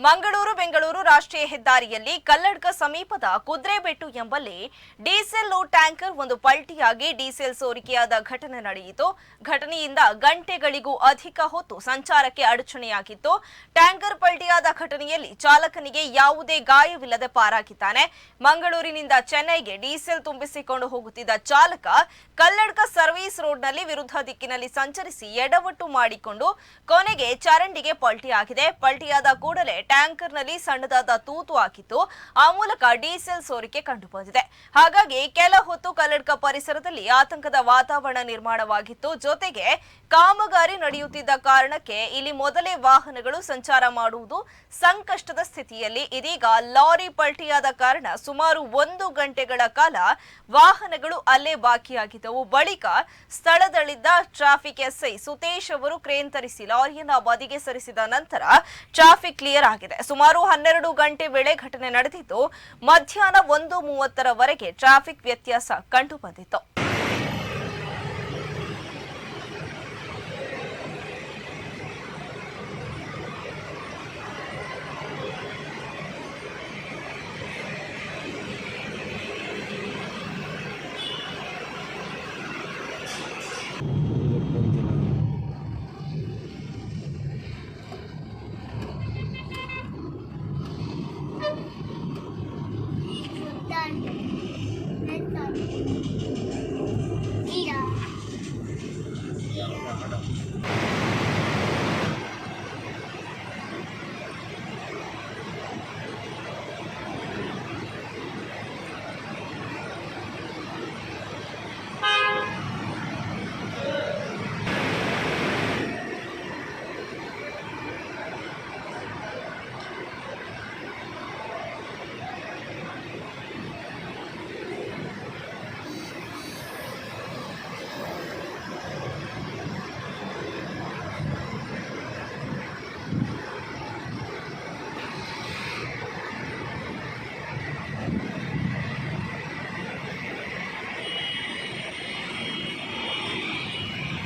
ಮಂಗಳೂರು ಬೆಂಗಳೂರು ರಾಷ್ಟ್ರೀಯ ಹೆದ್ದಾರಿಯಲ್ಲಿ ಕಲ್ಲಡ್ಕ ಸಮೀಪದ ಕುದ್ರೆಬೆಟ್ಟು ಎಂಬಲ್ಲಿ ಡೀಸೆಲ್ ಲೋಡ್ ಟ್ಯಾಂಕರ್ ಒಂದು ಪಲ್ಟಿಯಾಗಿ ಡೀಸೆಲ್ ಸೋರಿಕೆಯಾದ ಘಟನೆ ನಡೆಯಿತು. ಘಟನೆಯಿಂದ ಗಂಟೆಗಳಿಗೂ ಅಧಿಕ ಹೊತ್ತು ಸಂಚಾರಕ್ಕೆ ಅಡಚಣೆಯಾಗಿತ್ತು. ಟ್ಯಾಂಕರ್ ಪಲ್ಟಿಯಾದ ಘಟನೆಯಲ್ಲಿ ಚಾಲಕನಿಗೆ ಯಾವುದೇ ಗಾಯವಿಲ್ಲದೆ ಪಾರಾಗಿದ್ದಾನೆ. ಮಂಗಳೂರಿನಿಂದ ಚೆನ್ನೈಗೆ ಡೀಸೆಲ್ ತುಂಬಿಸಿಕೊಂಡು ಹೋಗುತ್ತಿದ್ದ ಚಾಲಕ ಕಲ್ಲಡ್ಕ ಸರ್ವಿಸ್ ರೋಡ್ನಲ್ಲಿ ವಿರುದ್ಧ ದಿಕ್ಕಿನಲ್ಲಿ ಸಂಚರಿಸಿ ಎಡವಟ್ಟು ಮಾಡಿಕೊಂಡು ಕೊನೆಗೆ ಚರಂಡಿಗೆ ಪಲ್ಟಿಯಾಗಿದೆ. ಪಲ್ಟಿಯಾದ ಕೂಡಲೇ ಟ್ಯಾಂಕರ್ನಲ್ಲಿ ಸಣ್ಣದಾದ ತೂತು ಹಾಕಿತ್ತು. ಆ ಮೂಲಕ ಡೀಸೆಲ್ ಸೋರಿಕೆ ಕಂಡುಬಂದಿದೆ. ಹಾಗಾಗಿ ಕೆಲ ಹೊತ್ತು ಕಲ್ಲಡ್ಕ ಪರಿಸರದಲ್ಲಿ ಆತಂಕದ ವಾತಾವರಣ ನಿರ್ಮಾಣವಾಗಿತ್ತು. ಜೊತೆಗೆ ಕಾಮಗಾರಿ ನಡೆಯುತ್ತಿದ್ದ ಕಾರಣಕ್ಕೆ ಇಲ್ಲಿ ಮೊದಲೇ ವಾಹನಗಳು ಸಂಚಾರ ಮಾಡುವುದು ಸಂಕಷ್ಟದ ಸ್ಥಿತಿಯಲ್ಲಿ ಇದೀಗ ಲಾರಿ ಪಲ್ಟಿಯಾದ ಕಾರಣ ಸುಮಾರು 1 ಗಂಟೆಗಳ ಕಾಲ ವಾಹನಗಳು ಅಲ್ಲೇ ಬಾಕಿಯಾಗಿದ್ದವು. ಬಳಿಕ ಸ್ಥಳದಲ್ಲಿದ್ದ ಟ್ರಾಫಿಕ್ ಎಸ್ಐ ಸುತೇಶ್ ಅವರು ಕ್ರೇನ್ ತರಿಸಿ ಲಾರಿಯನ್ನ ಬದಿಗೆ ಸರಿಸಿದ ನಂತರ ಟ್ರಾಫಿಕ್ ಕ್ಲಿಯರ್ ಆಗಿದೆ. ಸುಮಾರು 12 ಗಂಟೆ ವೇಳೆ ಘಟನೆ ನಡೆದಿದ್ದು ಮಧ್ಯಾಹ್ನ 1:30 ವರೆಗೆ ಟ್ರಾಫಿಕ್ ವ್ಯತ್ಯಾಸ ಕಂಡುಬಂದಿತ್ತು.